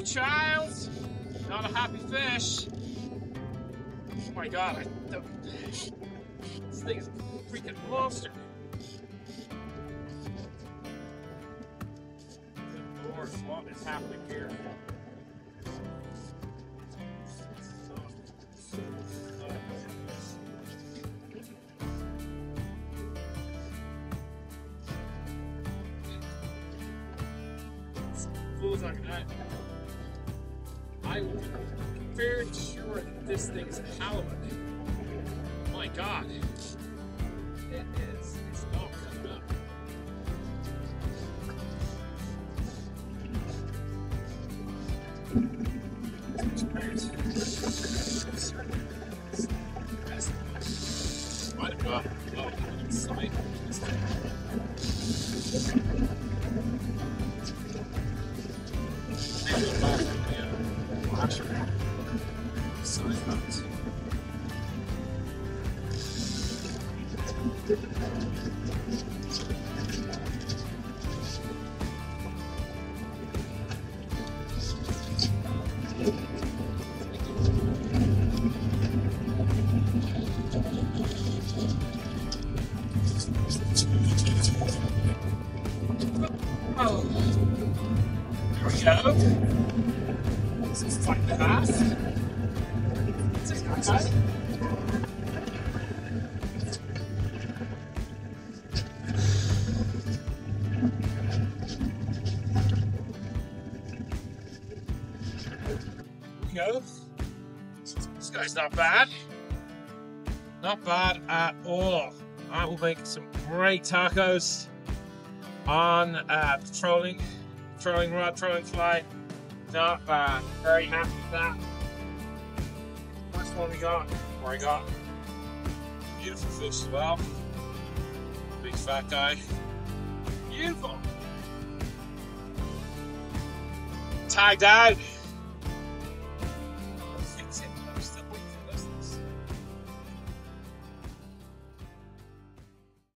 child. Not a happy fish. Oh my god, this thing is a freaking monster. Good Lord, what is happening here? I'm very sure that this thing is a halibut. My god. It is. It's not coming up. Might have got inside. Oh, there we go. This is like the half. This is nice. Go. This guy's not bad. Not bad at all. I will make some great tacos on the trolling rod, trolling fly. Not bad. Very happy with that. First one we got, or I got. Beautiful fish as well. Big fat guy. Beautiful. Tagged out.